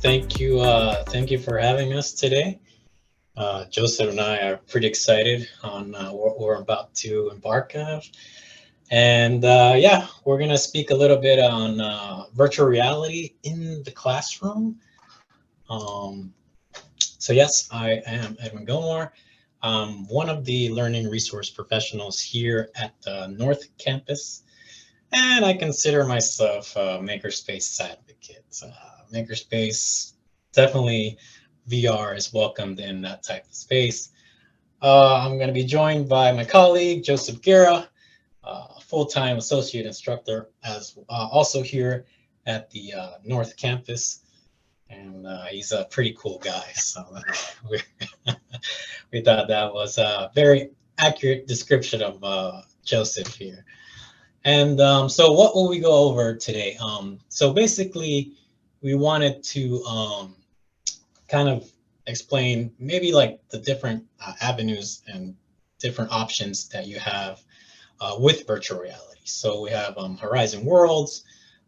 Thank you for having us today. Joseph and I are pretty excited on what we're about to embark on. And yeah, we're going to speak a little bit on virtual reality in the classroom. Um, so yes, I am Edwin Gilmore. One of the learning resource professionals here at the North Campus, and I consider myself a makerspace advocate. Makerspace, definitely VR is welcomed in that type of space. I'm going to be joined by my colleague, Joseph Guerra, full-time associate instructor, as also here at the North Campus. And he's a pretty cool guy. So we, we thought that was a very accurate description of Joseph here. And so what will we go over today? So basically, we wanted to kind of explain maybe like the different avenues and different options that you have with virtual reality. So we have Horizon Worlds,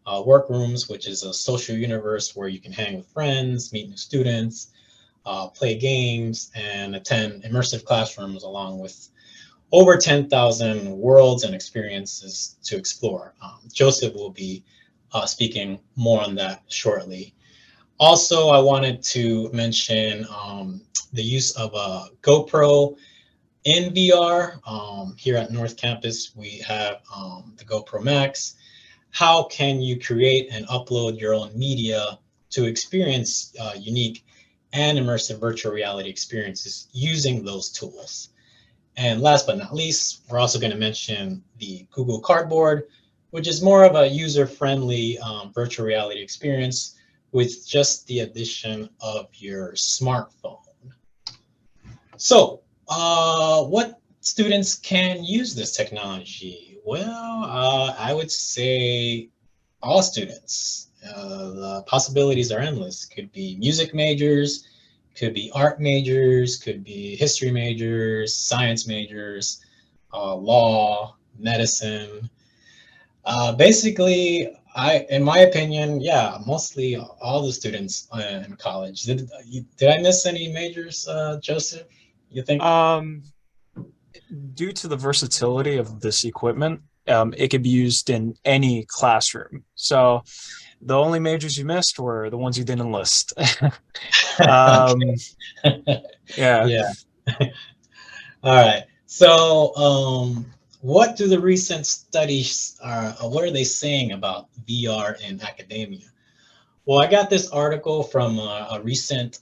Workrooms, which is a social universe where you can hang with friends, meet new students, play games, and attend immersive classrooms along with over 10,000 worlds and experiences to explore. Joseph will be speaking more on that shortly. Also, I wanted to mention the use of a GoPro in VR. Here at North Campus, we have the GoPro Max. How can you create and upload your own media to experience unique and immersive virtual reality experiences using those tools? And last but not least, we're also going to mention the Google Cardboard, which is more of a user-friendly virtual reality experience with just the addition of your smartphone. So, what students can use this technology? Well, I would say all students. The possibilities are endless. Could be music majors, could be art majors, could be history majors, science majors, law, medicine. Basically, in my opinion, yeah, mostly all the students in college. Did I miss any majors, Joseph? You think? Due to the versatility of this equipment, it could be used in any classroom. So the only majors you missed were the ones you didn't list. um, yeah. Yeah. All right. So, what do the recent studies what are they saying about VR in academia? Well, I got this article from a recent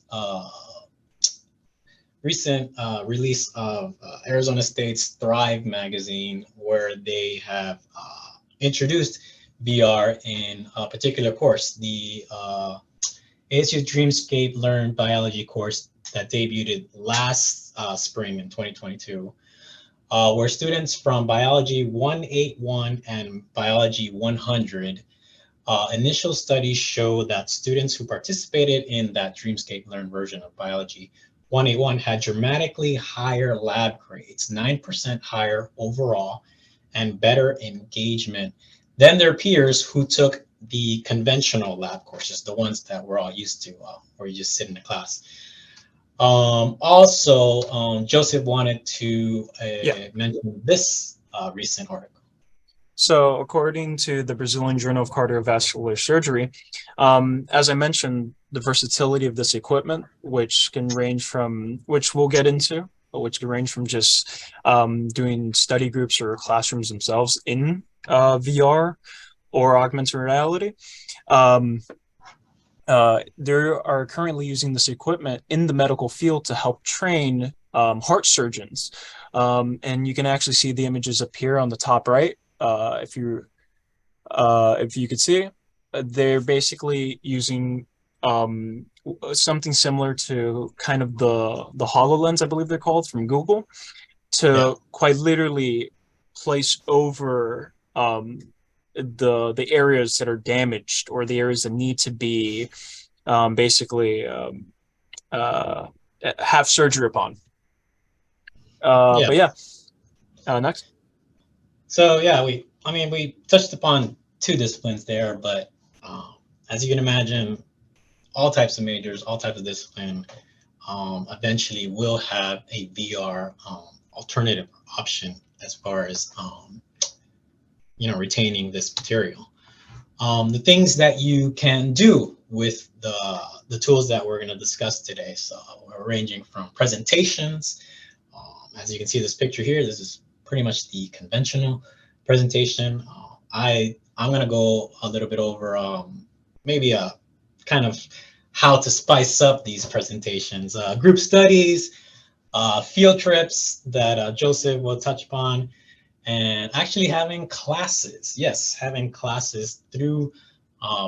release of Arizona State's Thrive magazine, where they have introduced VR in a particular course, the ASU Dreamscape Learn Biology course that debuted last spring in 2022, where students from Biology 181 and Biology 100, initial studies show that students who participated in that Dreamscape Learn version of Biology 181 had dramatically higher lab grades, 9% higher overall, and better engagement than their peers who took the conventional lab courses, the ones that we're all used to, where you just sit in the class. Also, Joseph wanted to Yeah. mention this recent article. So, according to the Brazilian Journal of Cardiovascular Surgery, as I mentioned, the versatility of this equipment, which we'll get into, but which can range from just doing study groups or classrooms themselves in VR or augmented reality. They are currently using this equipment in the medical field to help train heart surgeons. And you can actually see the images appear on the top right. If you could see, they're basically using something similar to kind of the HoloLens, I believe they're called, from Google, Yeah. to quite literally place over the areas that are damaged or the areas that need to be basically uh, have surgery upon. Yeah. But yeah, next. So yeah, I mean, we touched upon two disciplines there, but as you can imagine, all types of majors, all types of discipline, eventually will have a VR alternative option as far as retaining this material. The things that you can do with the tools that we're going to discuss today. So we're ranging from presentations. As you can see this picture here, this is pretty much the conventional presentation. I'm going to go a little bit over maybe a kind of how to spice up these presentations, group studies, field trips that Joseph will touch upon, and actually having classes. Yes, having classes through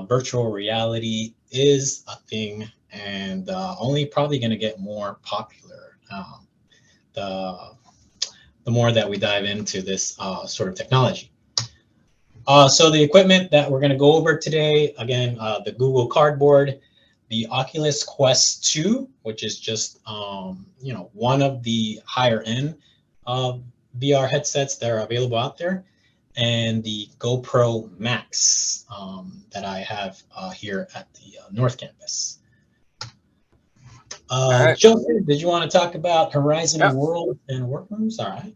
virtual reality is a thing, and only probably going to get more popular the the more that we dive into this sort of technology. So the equipment that we're going to go over today, again, the Google Cardboard, the Oculus Quest 2, which is just one of the higher end VR headsets that are available out there, and the GoPro Max that I have here at the North Campus. All right. Joseph, did you want to talk about Horizon Yeah. World and Workrooms? All right.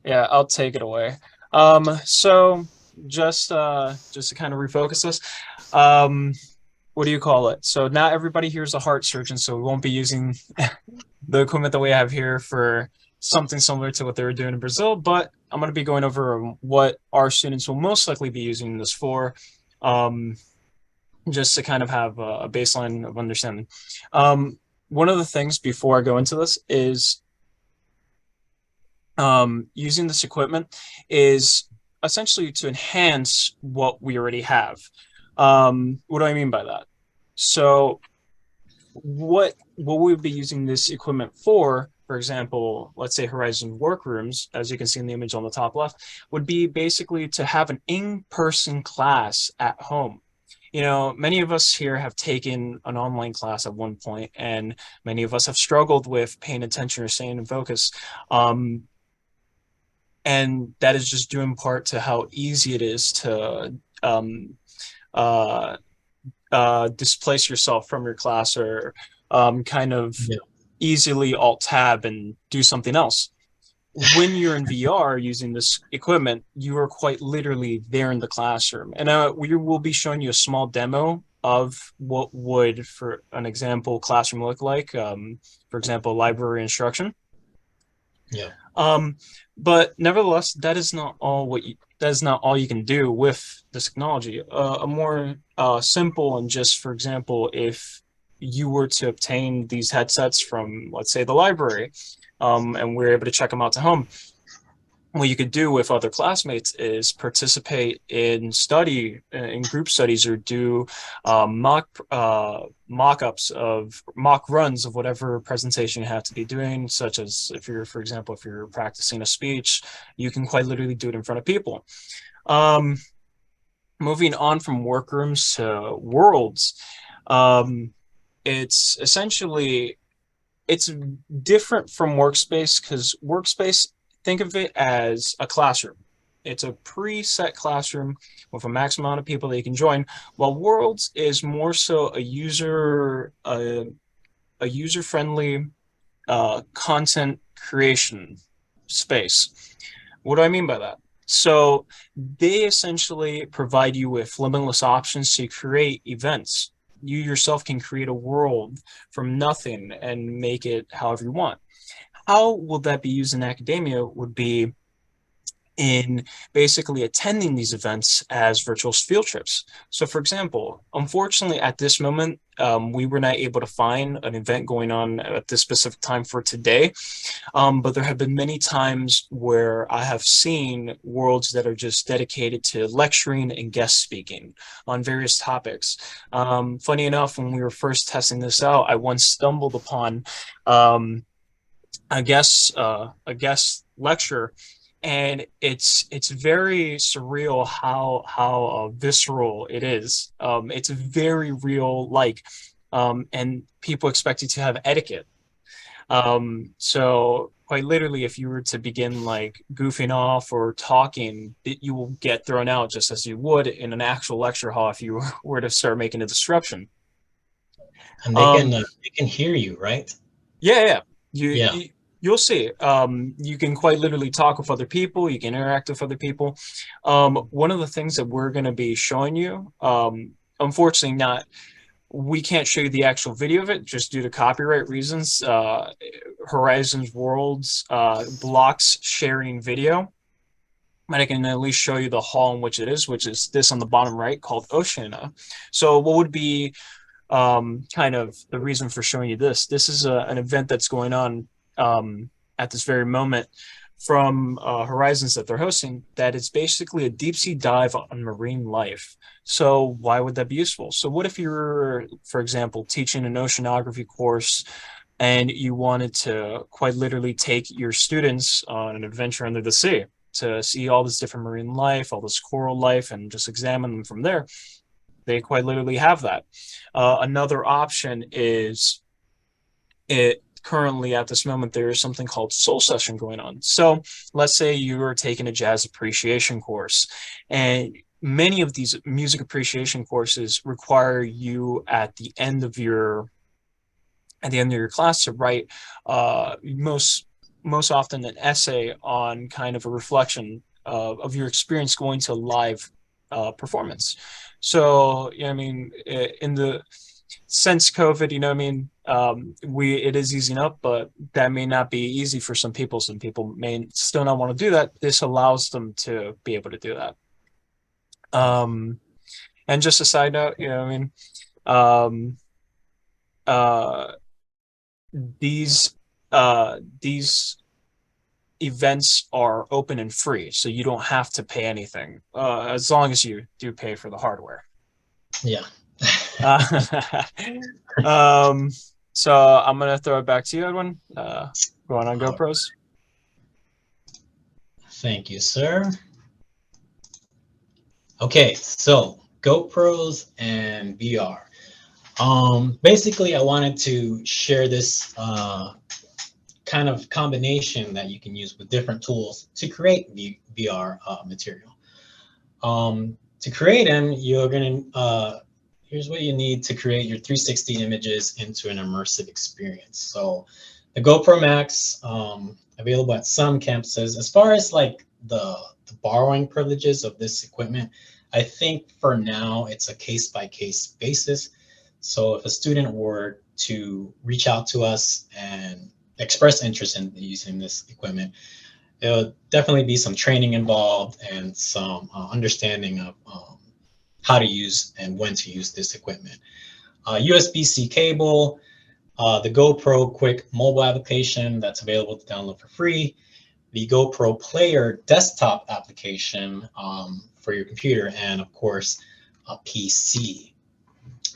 Yeah, I'll take it away. So just to kind of refocus this, um, what do you call it? So not everybody here is a heart surgeon, so we won't be using the equipment that we have here for something similar to what they were doing in Brazil, but I'm going to be going over what our students will most likely be using this for, um, just to kind of have a baseline of understanding. One of the things before I go into this is using this equipment is essentially to enhance what we already have. What do I mean by that? So what we would be using this equipment for example, let's say Horizon Workrooms, as you can see in the image on the top left, would be basically to have an in-person class at home. You know, many of us here have taken an online class at one point, and many of us have struggled with paying attention or staying in focus. Um, and that is just due in part to how easy it is to um, uh, displace yourself from your class or kind of Yeah. easily alt tab and do something else. When you're in VR using this equipment, you are quite literally there in the classroom. And we will be showing you a small demo of what would, for an example, classroom look like. For example, library instruction. Yeah. Um, but nevertheless, that is not all you can do with this technology. A more simple and just, for example, if you were to obtain these headsets from, let's say, the library, and we're able to check them out to home, what you could do with other classmates is participate in group studies or do mock-ups of mock runs of whatever presentation you have to be doing, such as if you're, for example, if you're practicing a speech, you can quite literally do it in front of people. um, Moving on from workrooms to worlds, um, it's essentially it's different from workspace because workspace, think of it as a classroom. It's a preset classroom with a max amount of people that you can join, while worlds is more so a user friendly content creation space. What do I mean by that? So they essentially provide you with limitless options to create events. You yourself can create a world from nothing and make it however you want. How will that be used in academia would be in basically attending these events as virtual field trips. So, for example, unfortunately, at this moment, we were not able to find an event going on at this specific time for today. But there have been many times where I have seen worlds that are just dedicated to lecturing and guest speaking on various topics. Funny enough, when we were first testing this out, I once stumbled upon um, a guest lecture, and it's very surreal how visceral it is. It's very real, and people expect you to have etiquette. So quite literally, if you were to begin like goofing off or talking, you will get thrown out just as you would in an actual lecture hall if you were to start making a disruption. And Um, they can hear you, right? yeah, yeah. Yeah. You'll see. You can quite literally talk with other people. You can interact with other people. One of the things that we're going to be showing you, unfortunately, not we can't show you the actual video of it just due to copyright reasons. Horizons Worlds blocks sharing video, but I can at least show you the hall in which it is, which is this on the bottom right called Oceana. So, what would be kind of the reason for showing you this? This is an event that's going on at this very moment from Horizons that they're hosting. That is basically a deep sea dive on marine life. So why would that be useful? So what if you were, for example, teaching an oceanography course and you wanted to quite literally take your students on an adventure under the sea to see all this different marine life, all this coral life, and just examine them from there? They quite literally have that. Another option is it currently at this moment there is something called soul session going on. So let's say you are taking a jazz appreciation course, and many of these music appreciation courses require you at the end of your class to write most often an essay on kind of a reflection of your experience going to a live performance. So, I mean, in the since COVID, I mean, we it is easing up, but that may not be easy for some people. Some people may still not want to do that. This allows them to be able to do that. Um, and just a side note, I mean, um, uh, these these events are open and free, so you don't have to pay anything as long as you do pay for the hardware. Yeah. Uh, um, so I'm gonna throw it back to you, Edwin. Going on Uh, GoPros. Thank you, sir. Okay, so GoPros and VR. Basically, I wanted to share this kind of combination that you can use with different tools to create VR material. To create them, you're gonna here's what you need to create your 360 images into an immersive experience. So the GoPro Max, available at some campuses. As far as like the borrowing privileges of this equipment, I think for now it's a case by case basis. So if a student were to reach out to us and express interest in using this equipment, there'll definitely be some training involved and some understanding of how to use and when to use this equipment. USB-C cable, the GoPro Quick mobile application that's available to download for free, the GoPro Player desktop application for your computer, and of course, a PC.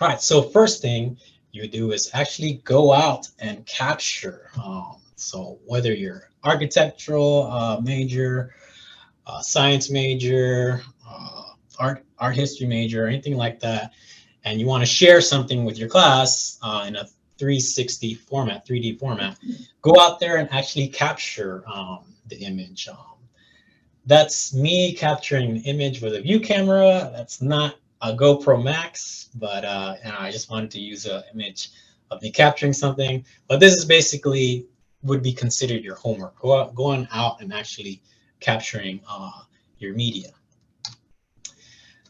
All right, so first thing you do is actually go out and capture. So whether you're architectural major, science major, art history major, or anything like that, and you want to share something with your class in a 360 format, 3D format, go out there and actually capture the image. That's me capturing an image with a view camera. That's not a GoPro Max, but I just wanted to use an image of me capturing something. But this is basically would be considered your homework. Going out and actually capturing your media.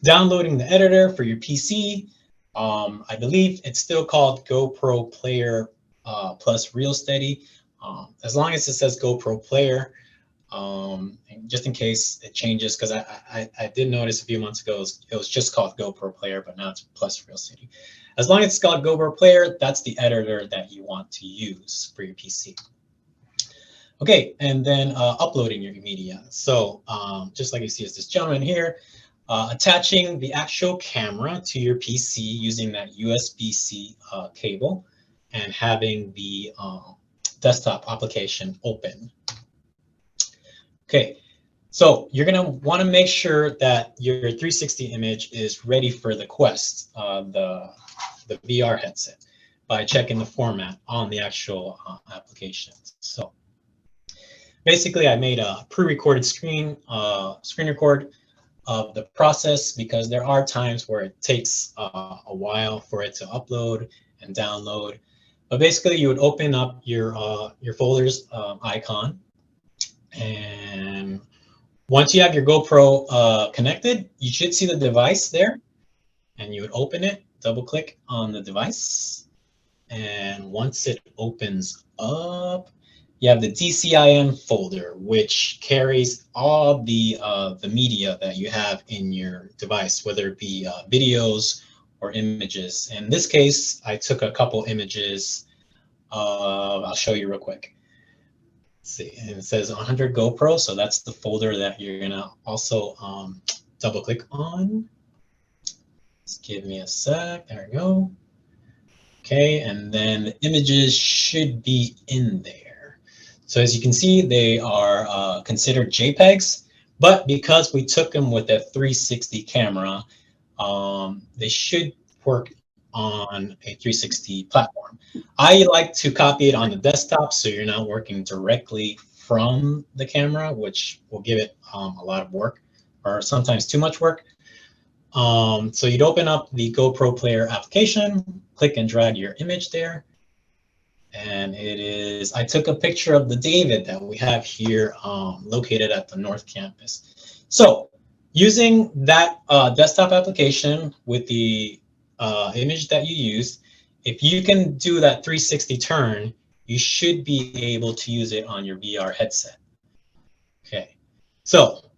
Downloading the editor for your PC. I believe it's still called GoPro Player plus Real Steady. As long as it says GoPro Player, just in case it changes, because I did notice a few months ago it was just called GoPro Player, but now it's plus Real Steady. As long as it's called GoPro Player, that's the editor that you want to use for your PC. Okay, and then uploading your media. So just like you see as this gentleman here, attaching the actual camera to your PC using that USB-C cable and having the desktop application open. Okay, so you're gonna wanna make sure that your 360 image is ready for the Quest, the VR headset, by checking the format on the actual application. So basically I made a pre-recorded screen record of the process, because there are times where it takes a while for it to upload and download. But basically, you would open up your folders icon, and once you have your GoPro connected, you should see the device there, and you would open it, double click on the device, and once it opens up, you have the DCIM folder, which carries all the media that you have in your device, whether it be videos or images. In this case, I took a couple images. I'll show you real quick. Let's see, and it says 100 GoPro, so that's the folder that you're gonna also double click on. Just give me a sec. There we go. Okay, and then the images should be in there. So as you can see, they are considered JPEGs, but because we took them with a 360 camera, they should work on a 360 platform. I like to copy it on the desktop, so you're not working directly from the camera, which will give it a lot of work, or sometimes too much work. So you'd open up the GoPro Player application, click and drag your image there. And it is, I took a picture of the David that we have here located at the North Campus. So using that desktop application with the image that you used, if you can do that 360 turn, you should be able to use it on your VR headset. Okay, so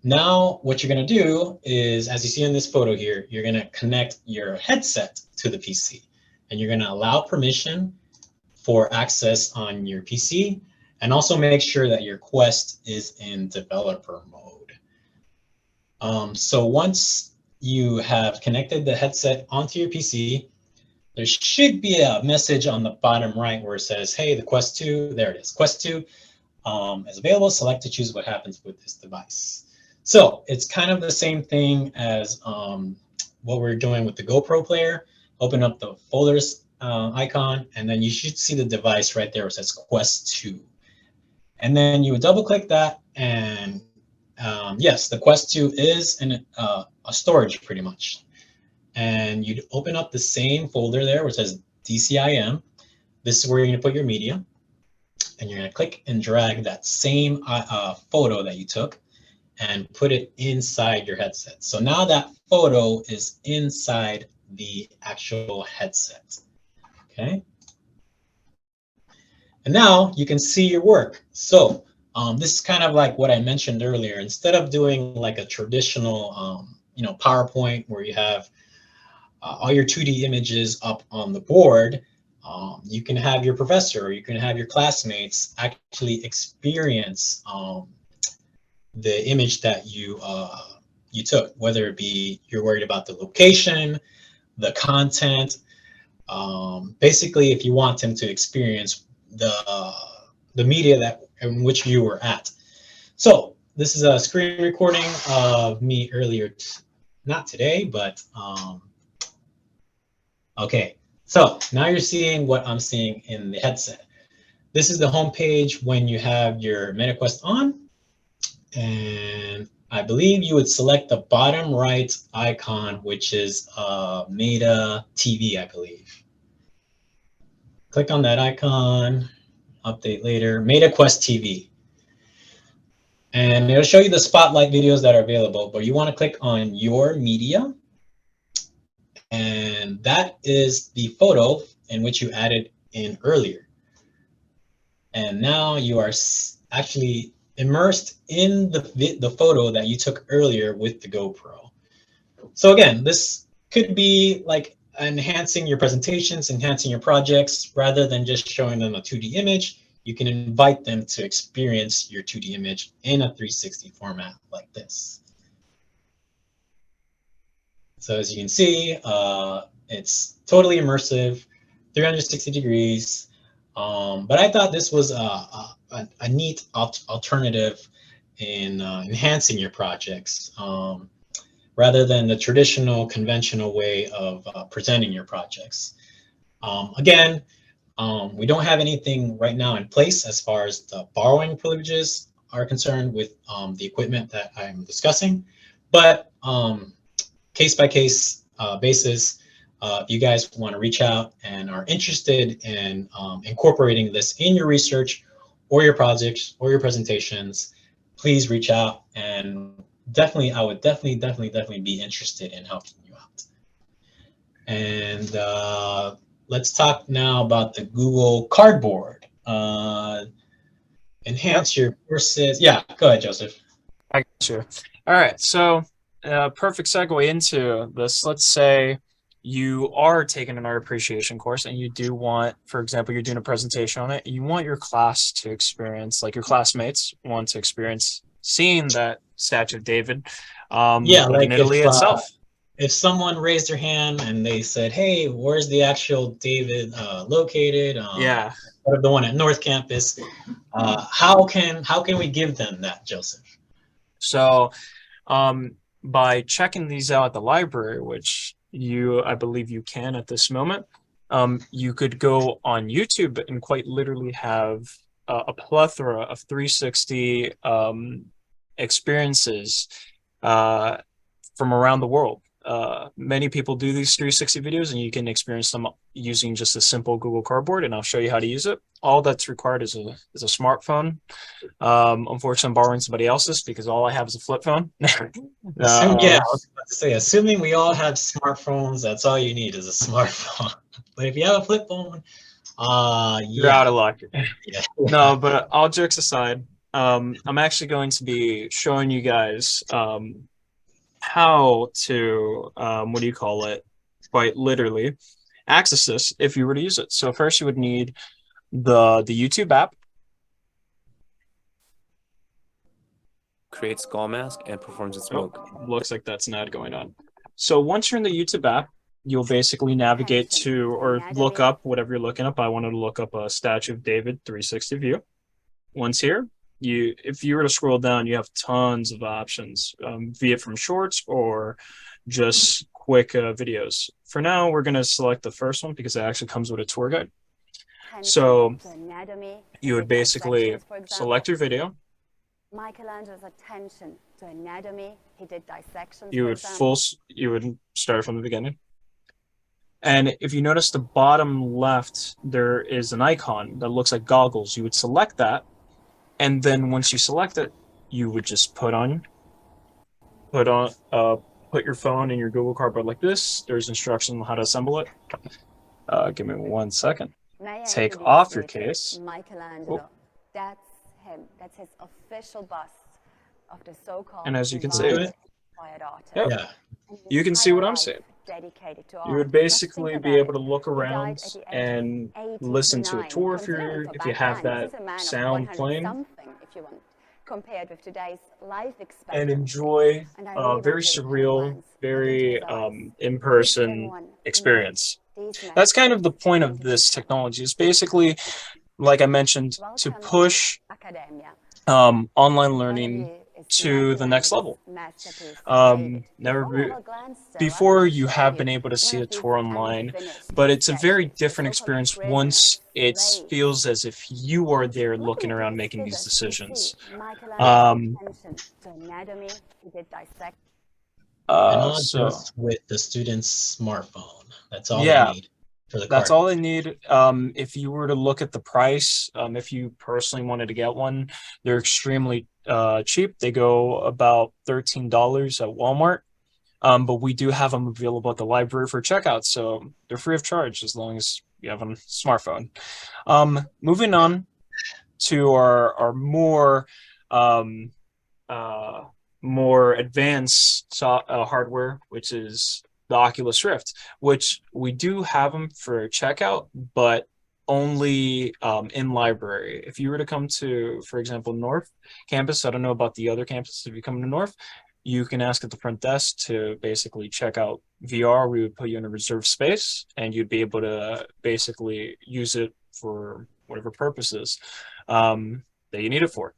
now what you're going to do is, as you see in this photo here, you're going to connect your headset to the PC, and you're going to allow permission for access on your PC, and also make sure that your Quest is in developer mode. So once you have connected the headset onto your PC, there should be a message on the bottom right where it says, hey, the Quest 2, there it is, Quest 2 is available, select to choose what happens with this device. So it's kind of the same thing as what we're doing with the GoPro player. Open up the folders icon, and then you should see the device right there. It says Quest 2. And then you would double click that, and yes, the Quest 2 is in a storage pretty much. And you'd open up the same folder there where it says DCIM. This is where you're going to put your media. And you're going to click and drag that same photo that you took and put it inside your headset. So now that photo is inside the actual headset. Okay. And now you can see your work. So this is kind of like what I mentioned earlier. Instead of doing like a traditional, PowerPoint where you have all your 2D images up on the board, you can have your professor or you can have your classmates actually experience the image that you took, whether it be you're worried about the location, the content. Basically, if you want them to experience the media that in which you were at. So this is a screen recording of me earlier, not today, but okay. So now you're seeing what I'm seeing in the headset. This is the home page when you have your MetaQuest on, and I believe you would select the bottom right icon, which is Meta TV, I believe. Click on that icon, update later, MetaQuest TV. And it'll show you the spotlight videos that are available, but you want to click on your media, and that is the photo in which you added in earlier. And now you are actually immersed in the photo that you took earlier with the GoPro. So again, this could be like enhancing your presentations, enhancing your projects, rather than just showing them a 2D image. You can invite them to experience your 2D image in a 360 format like this. So as you can see, it's totally immersive, 360 degrees. But I thought this was a neat alternative in enhancing your projects, rather than the traditional conventional way of presenting your projects. Again, We don't have anything right now in place as far as the borrowing privileges are concerned with the equipment that I'm discussing, but case by case basis, if you guys want to reach out and are interested in incorporating this in your research or your projects or your presentations, please reach out, and definitely, I would definitely be interested in helping you out. And let's talk now about the Google Cardboard. Yep, Enhance your courses. Yeah, go ahead, Joseph. I got you. All right, so perfect segue into this. Let's say you are taking an art appreciation course and you do want, for example, you're doing a presentation on it. You want your class to experience, like your classmates want to experience seeing that statue of David, Yeah, in like Italy itself. if someone raised their hand and they said, "Hey, where's the actual David located?" Yeah. The one at North Campus. How can we give them that, Joseph? So by checking these out at the library, which I believe you can at this moment, you could go on YouTube and quite literally have a plethora of 360 experiences uh, from around the world. Many people do these 360 videos, and you can experience them using just a simple Google Cardboard, and I'll show you how to use it. All that's required is a smartphone. Unfortunately, I'm borrowing somebody else's because all I have is a flip phone. Yeah, uh, I was about to say, assuming we all have smartphones, that's all you need is a smartphone. But if you have a flip phone, you're out yeah, of luck. yeah, No, but all jokes aside, I'm actually going to be showing you guys how to, what do you call it? Quite literally, access this if you were to use it. So first, you would need the YouTube app. Create skull mask and performs in Oh, smoke. looks like that's an ad going on. So once you're in the YouTube app, you'll basically navigate to or look up whatever you're looking up. I wanted to look up a statue of David 360 view. Once here, if you were to scroll down, you have tons of options, be it from shorts or just quick videos. For now, we're going to select the first one because it actually comes with a tour guide. So you would basically select your video. Michelangelo's attention to anatomy. He did dissections. You would start from the beginning. And if you notice the bottom left, there is an icon that looks like goggles. You would select that. And then once you select it, you would just put your phone in your Google Cardboard like this. There's instructions on how to assemble it. Give me 1 second. Take off your case. Michelangelo. Oh. That's him. That's his official bust of the so-called. And as you can see, inspired artist. yep, yeah. you can see what I'm saying. Dedicated to You art. would Just basically think be about able to it. look He died around at the age and of listen to a 89. tour if Considering for you back have then, this that is a man of sound 100 playing, something, if you want, compared with today's life expectancy. and enjoy And I a really very want you to surreal, glance very into his eyes. in-person Everyone experience. knows these That's kind of the messages point are of going to this be technology. Is basically, like I mentioned, to Welcome push Academia. online In front of learning you is to the next level. masterpiece, David. Never Before we be, have a glance, though, I before want to you show have you been able to one see a of these tour online, unfinished but it's a very statues, the different so-called experience prisoners, once it slaves. feels as if you are there Looking looking at around these making these figures, you decisions. see Michelangelo's Um, attention to anatomy. He did dissect. And not so just with the student's smartphone. That's all they yeah, need for the that's all cardboard. they need. If you were to look at the price, if you personally wanted to get one, they're extremely cheap. They go about $13 at Walmart. But we do have them available at the library for checkout, so they're free of charge as long as you have a smartphone. Moving on to our um, uh, more advanced hardware, which is the Oculus Rift, which we do have them for checkout, but only in library. If you were to come to, for example, North Campus, I don't know about the other campuses. If you come to North, you can ask at the front desk to basically check out VR. We would put you in a reserved space, and you'd be able to basically use it for whatever purposes that you need it for.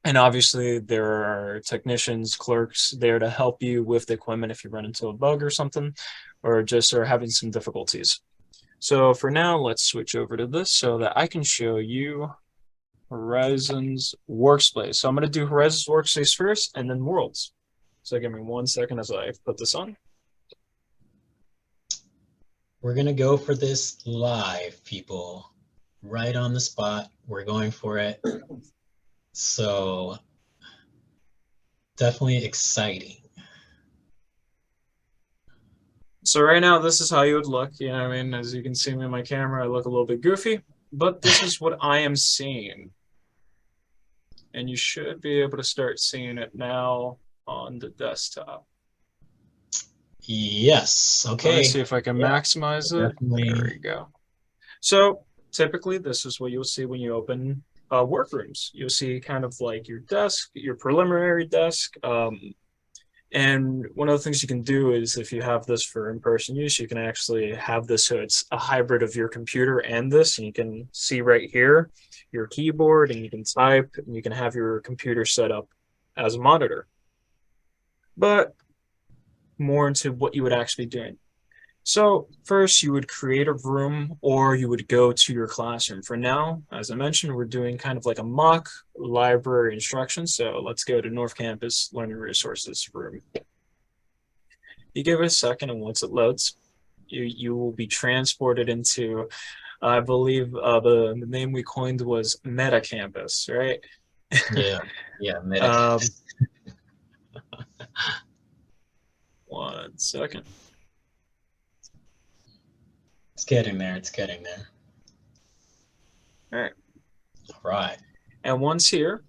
And obviously, there are technicians, clerks there to help you with the equipment if you run into a bug or something, or just are having some difficulties. So for now, let's switch over to this so that I can show you Horizon's Workspace. So I'm going to do Horizon's Workspace first and then Worlds. So give me 1 second as I put this on. We're going to go for this live, people. Right on the spot. We're going for it. So definitely exciting. So right now, this is how you would look. You know what I mean? As you can see me in my camera, I look a little bit goofy, but this is what I am seeing. And you should be able to start seeing it now on the desktop. Yes. Okay. Let me see if I can maximize it. Definitely. There we go. So typically, this is what you'll see when you open workrooms. You'll see kind of like your desk, your preliminary desk. And one of the things you can do is if you have this for in-person use, you can actually have this so it's a hybrid of your computer and this, and you can see right here your keyboard, and you can type, and you can have your computer set up as a monitor. But more into what you would actually be doing. So first you would create a room or you would go to your classroom. For now, as I mentioned, we're doing kind of like a mock library instruction. So let's go to North Campus Learning Resources room. You give it a second, and once it loads, you will be transported into, I believe the name we coined was Meta Campus, right? Yeah. Yeah. 1 second. It's getting there. It's getting there. All right. All right. And once here,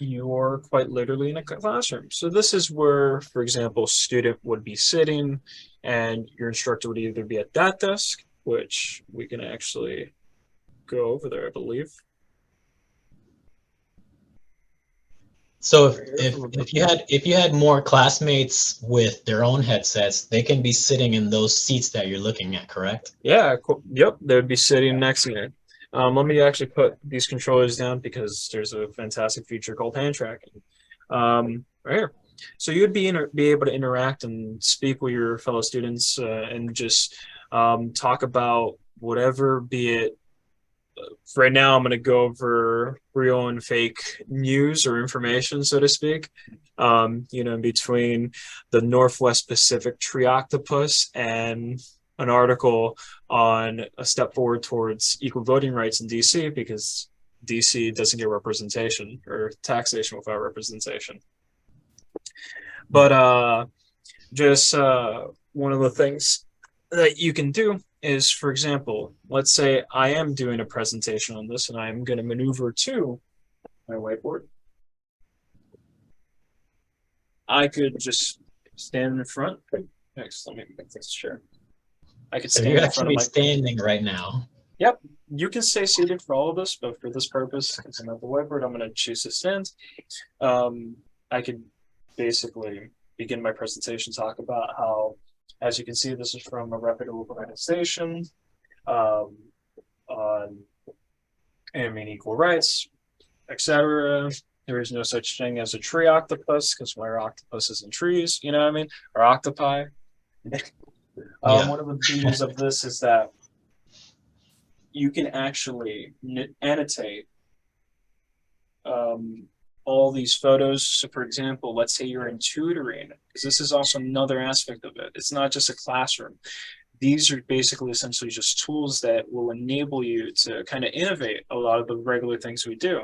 you're quite literally in a classroom. So this is where, for example, a student would be sitting and your instructor would either be at that desk, which we can actually go over there, I believe. So if you had more classmates with their own headsets, they can be sitting in those seats that you're looking at, correct? Yeah, cool. Yep, they would be sitting next to me. Let me actually put these controllers down because there's a fantastic feature called hand tracking. Right here. So you'd be able to interact and speak with your fellow students and just talk about whatever, be it. Right now, I'm going to go over real and fake news or information, so to speak. In between the Northwest Pacific tree octopus and an article on a step forward towards equal voting rights in DC, because DC doesn't get representation or taxation without representation. But just one of the things that you can do is, for example, let's say I am doing a presentation on this and I'm going to maneuver to my whiteboard. I could just stand in front. Next, let me make this chair. I could stand you're in front of actually my standing right now. Yep, you can stay seated for all of this, but for this purpose, because I'm at the whiteboard, I'm going to choose to stand. I could basically begin my presentation, talk about how, as you can see, this is from a reputable organization on equal rights, etc. There is no such thing as a tree octopus because we're octopuses in trees, you know what I mean? Or octopi. One of the beauties of this is that you can actually annotate all these photos. So for example, let's say you're in tutoring, because this is also another aspect of it. It's not just a classroom. These are basically essentially just tools that will enable you to kind of innovate a lot of the regular things we do.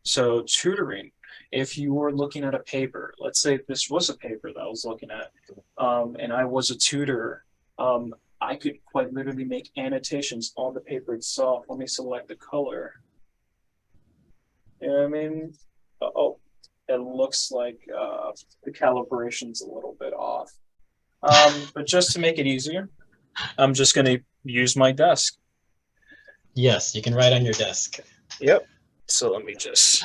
So tutoring, if you were looking at a paper, let's say this was a paper that I was looking at, and I was a tutor, I could quite literally make annotations on the paper itself. Let me select the color. You know what I mean? Oh, it looks like the calibration's a little bit off. But just to make it easier, I'm just going to use my desk. Yes, you can write on your desk. Yep. So let me just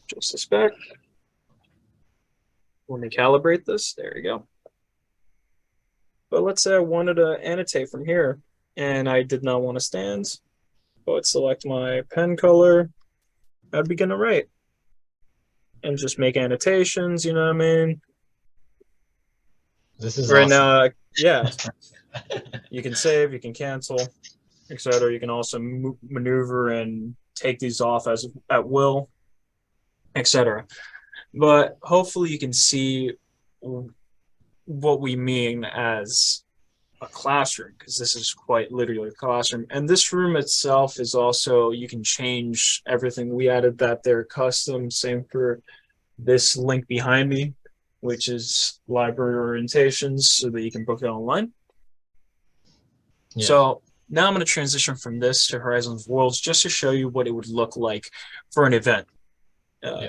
this back. Let me calibrate this. There you go. But let's say I wanted to annotate from here, and I did not want to stand. So I'd select my pen color. I'd begin to write. And just make annotations, you know what I mean? This is right awesome. now, yeah. You can save, you can cancel. etc. You can also maneuver and take these off as at will, etc. But hopefully you can see what we mean as a classroom, because this is quite literally a classroom. And this room itself is also, you can change everything. We added that there custom. Same for this link behind me, which is library orientations, so that you can book it online. Yeah. So now I'm going to transition from this to Horizons Worlds just to show you what it would look like for an event.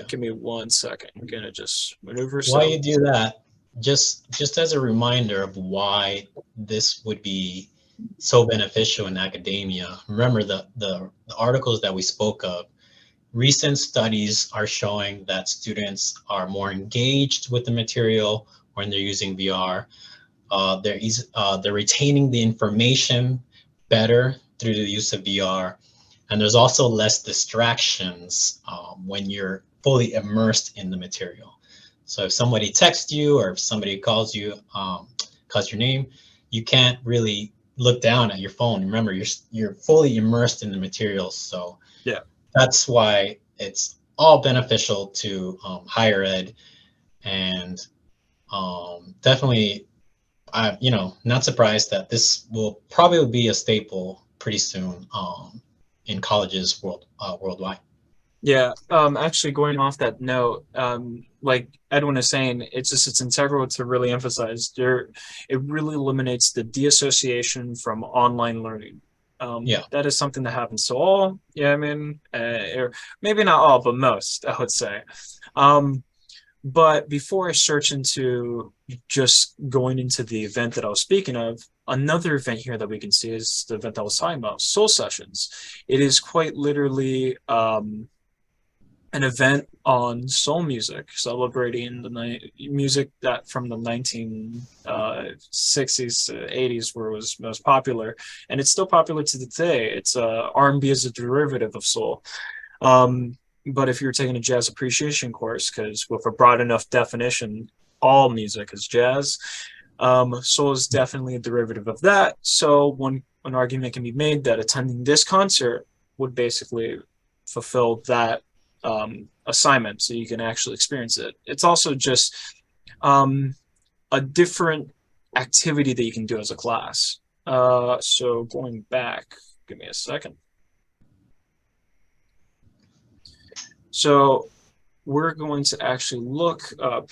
Give me 1 second. I'm going to just maneuver. While you do that, just as a reminder of why this would be so beneficial in academia, remember the articles that we spoke of. Recent studies are showing that students are more engaged with the material when they're using VR. They're retaining the information better through the use of VR. And there's also less distractions when you're fully immersed in the material. So if somebody texts you or if somebody calls you, calls your name, you can't really look down at your phone. Remember, you're fully immersed in the materials. So Yeah, that's why it's all beneficial to higher ed, and definitely, not surprised that this will probably be a staple pretty soon in colleges worldwide. yeah. Actually, going off that note, like Edwin is saying, it's integral to really emphasize there. It really eliminates the deassociation from online learning. Yeah. That is something that happens to all. Yeah, I mean, or maybe not all, but most, I would say. But before I search into just going into the event that I was speaking of, another event here that we can see is the event I was talking about, Soul Sessions. It is quite literally an event on soul music, celebrating the music that from the 1960s to 80s, where it was most popular, and it's still popular to today. It's R&B is a derivative of soul. But if you're taking a jazz appreciation course, because with a broad enough definition, all music is jazz. Soul is definitely a derivative of that. So an argument can be made that attending this concert would basically fulfill that assignment, so you can actually experience it. It's also just a different activity that you can do as a class. So going back, give me a second. So we're going to actually look up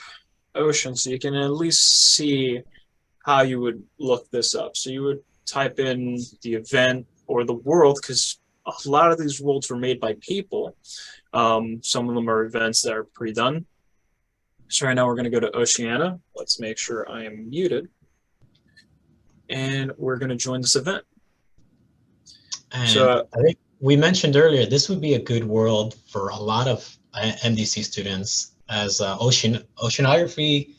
ocean, so you can at least see how you would look this up. So you would type in the event or the world, because a lot of these worlds were made by people. Some of them are events that are pre-done. So right now we're going to go to Oceania. Let's make sure I am muted. And we're going to join this event. And so I think we mentioned earlier, this would be a good world for a lot of MDC students, as oceanography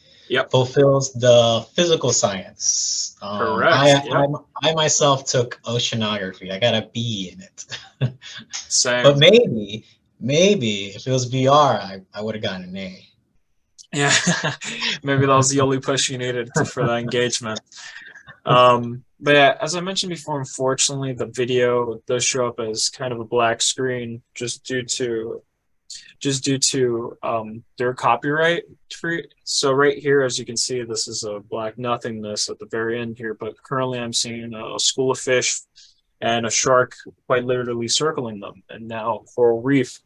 fulfills the physical science. Correct. I myself took oceanography. I got a B in it. Same. But maybe if it was VR, I would have gotten an A. Yeah, maybe that was the only push you needed for that engagement. But yeah, as I mentioned before, unfortunately, the video does show up as kind of a black screen just due to their copyright free. So right here, as you can see, this is a black nothingness at the very end here, but currently I'm seeing a school of fish and a shark quite literally circling them, and now coral reef.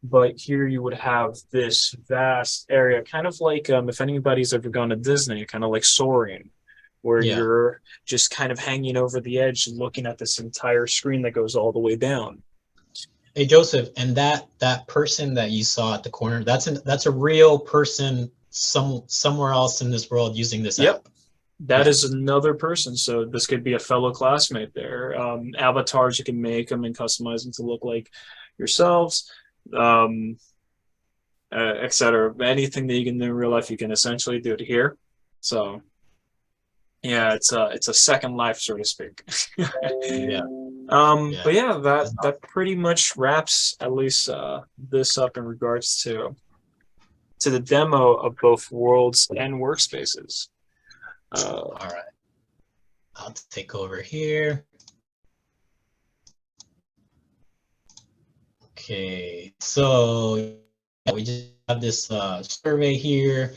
But here you would have this vast area, kind of like if anybody's ever gone to Disney, kind of like soaring, where you're just kind of hanging over the edge and looking at this entire screen that goes all the way down. Hey Joseph, and that person that you saw at the corner, that's a real person somewhere else in this world using this app. That is another person. So this could be a fellow classmate there. Avatars, you can make them and customize them to look like yourselves, etc. Anything that you can do in real life, you can essentially do it here. So yeah, it's a second life, so to speak. But yeah, that pretty much wraps at least this up in regards to the demo of both worlds and workspaces. All right, I'll take over here. Okay, so yeah, we just have this survey here.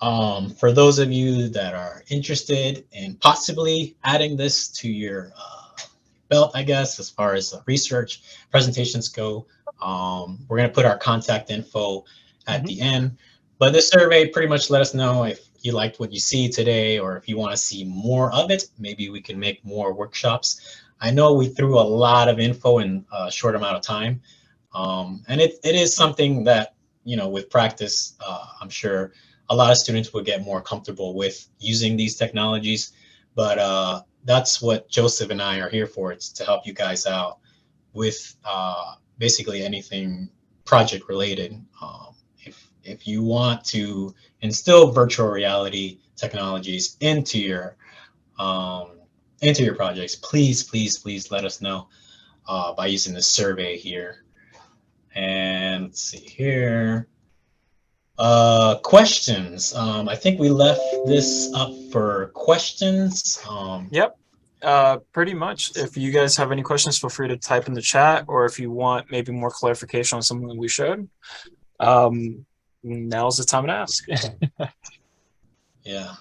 For those of you that are interested in possibly adding this to your belt, I guess, as far as research presentations go, we're going to put our contact info at the end. But this survey pretty much let us know if you liked what you see today, or if you want to see more of it. Maybe we can make more workshops. I know we threw a lot of info in a short amount of time. And it is something that, with practice, I'm sure a lot of students will get more comfortable with using these technologies. But that's what Joseph and I are here for. It's to help you guys out with basically anything project related. If you want to instill virtual reality technologies into your projects, please let us know by using the survey here. And let's see here. Questions. I think we left this up for questions. Yep. Pretty much. If you guys have any questions, feel free to type in the chat, or if you want maybe more clarification on something that we showed, now's the time to ask. Yeah.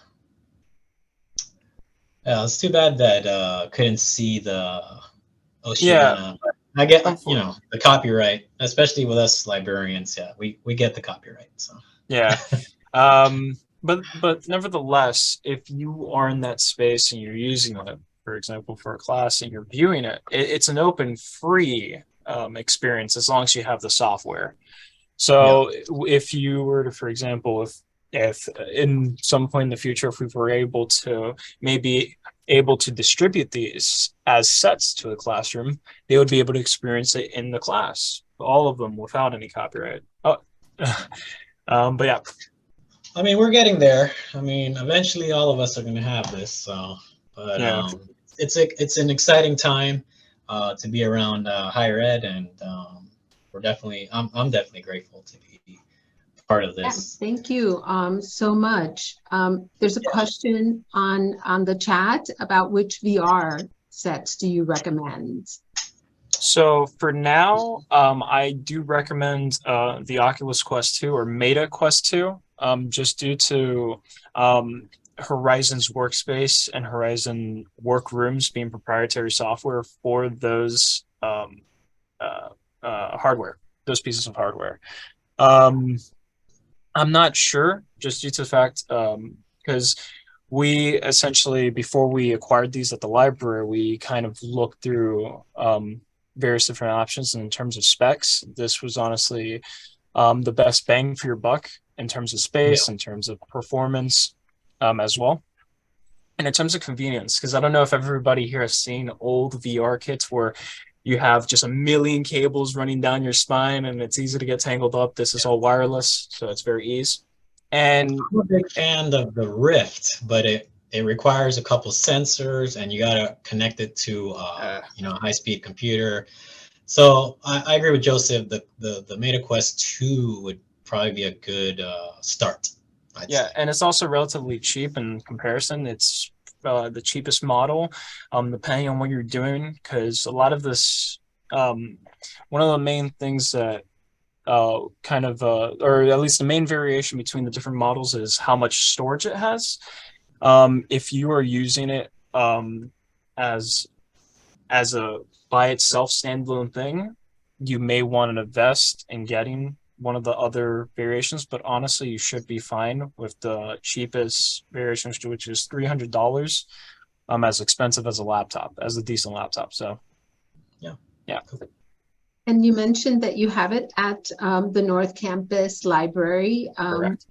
Yeah, it's too bad that couldn't see the Oceana. But I get, the copyright, especially with us librarians. Yeah, we get the copyright. So Yeah. But nevertheless, if you are in that space and you're using it, for example, for a class and you're viewing it, it's an open, free experience as long as you have the software. So if you were to, for example, if in some point in the future, if we were able to distribute these as sets to the classroom, they would be able to experience it in the class, all of them without any copyright. Oh, but yeah. I mean, we're getting there. I mean, eventually all of us are going to have this. So, but Yeah. It's an exciting time to be around higher ed, and I'm definitely grateful to be part of this. Yeah, thank you so much. There's a question on the chat about which VR sets do you recommend? So for now, I do recommend the Oculus Quest 2 or Meta Quest 2, just due to Horizon's workspace and Horizon Workrooms being proprietary software for those hardware, those pieces of hardware. I'm not sure, just due to the fact, because we essentially, before we acquired these at the library, we kind of looked through various different options. And in terms of specs, this was honestly the best bang for your buck in terms of space, in terms of performance as well. And in terms of convenience, because I don't know if everybody here has seen old VR kits where you have just a million cables running down your spine and it's easy to get tangled up. This is all wireless, so it's very easy. And I'm a big fan of the Rift, but it requires a couple sensors and you got to connect it to a high-speed computer. So I agree with Joseph. The Meta Quest 2 would probably be a good start. I'd say. And it's also relatively cheap in comparison. It's the cheapest model, depending on what you're doing, because a lot of this, one of the main things that or at least the main variation between the different models is how much storage it has. If you are using it as a by itself standalone thing, you may want to invest in getting one of the other variations, but honestly, you should be fine with the cheapest variation, which is $300, as expensive as a decent laptop. So, yeah. And you mentioned that you have it at the North Campus Library.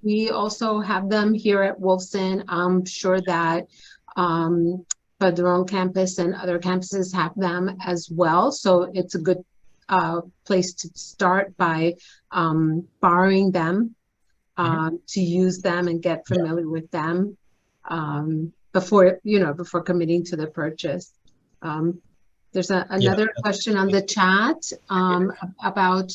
We also have them here at Wolfson. I'm sure that Padron Campus and other campuses have them as well. So it's a good place to start by borrowing them to use them and get familiar with them before committing to the purchase. There's another question on the chat about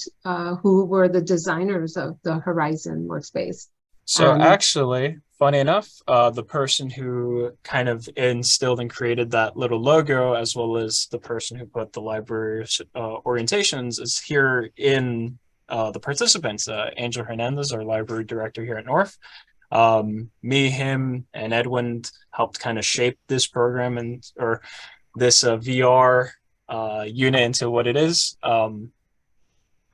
who were the designers of the Horizon workspace. So Um, actually, funny enough, the person who kind of instilled and created that little logo, as well as the person who put the library orientations, is here in the participants. Angel Hernandez, our library director here at North. Me, him, and Edwin helped kind of shape this program and or this VR unit into what it is.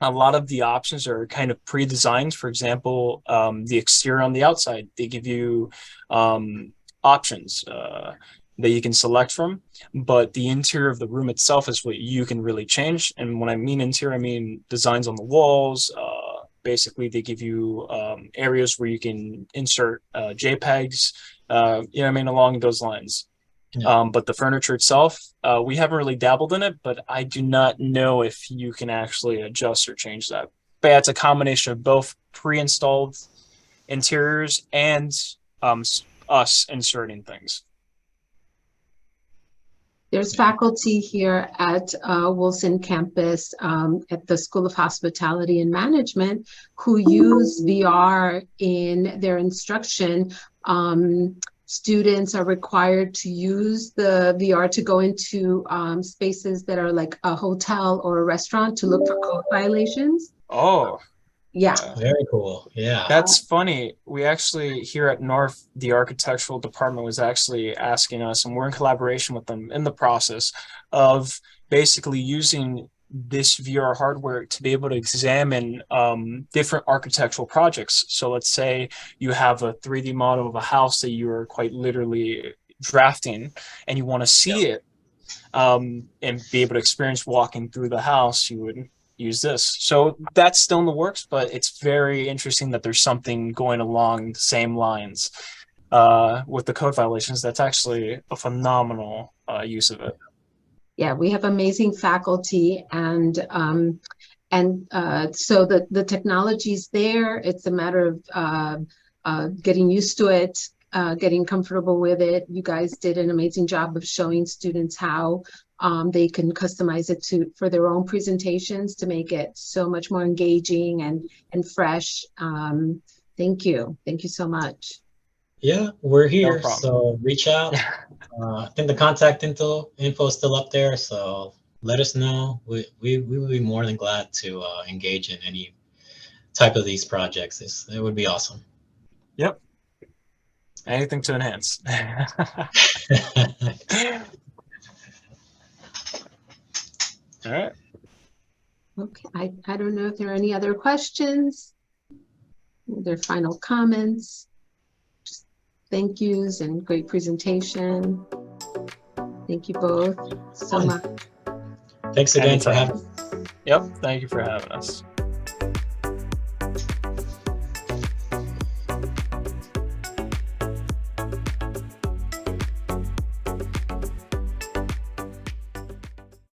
A lot of the options are kind of pre-designed. For example, the exterior on the outside, they give you options that you can select from, but the interior of the room itself is what you can really change. And when I mean interior, I mean designs on the walls. Basically, they give you areas where you can insert JPEGs, you know what I mean, along those lines. Yeah. But the furniture itself, we haven't really dabbled in it, but I do not know if you can actually adjust or change that. But yeah, it's a combination of both pre-installed interiors and us inserting things. There's faculty here at Wilson campus at the School of Hospitality and Management who use VR in their instruction. Students are required to use the VR to go into spaces that are like a hotel or a restaurant to look for code violations. Oh, Yeah. Very cool. Yeah. that's funny. We actually, here at North, the architectural department was actually asking us, and we're in collaboration with them in the process of basically using this VR hardware to be able to examine different architectural projects. So let's say you have a 3D model of a house that you are quite literally drafting and you want to see it and be able to experience walking through the house, you would use this. So that's still in the works, but it's very interesting that there's something going along the same lines with the code violations. That's actually a phenomenal use of it. Yeah, we have amazing faculty and so the technology's there. It's a matter of getting used to it, getting comfortable with it. You guys did an amazing job of showing students how they can customize it for their own presentations to make it so much more engaging and fresh. Thank you so much. Yeah, we're No here. problem. So reach out. I think the contact info is still up there. So let us know. We will be more than glad to engage in any type of these projects. It would be awesome. Yep. Anything to enhance. All right. Okay, I don't know if there are any other questions. Their final comments. Just thank yous and great presentation. Thank you both so much. Thanks again for Anytime. having. Yep. Thank you for having us.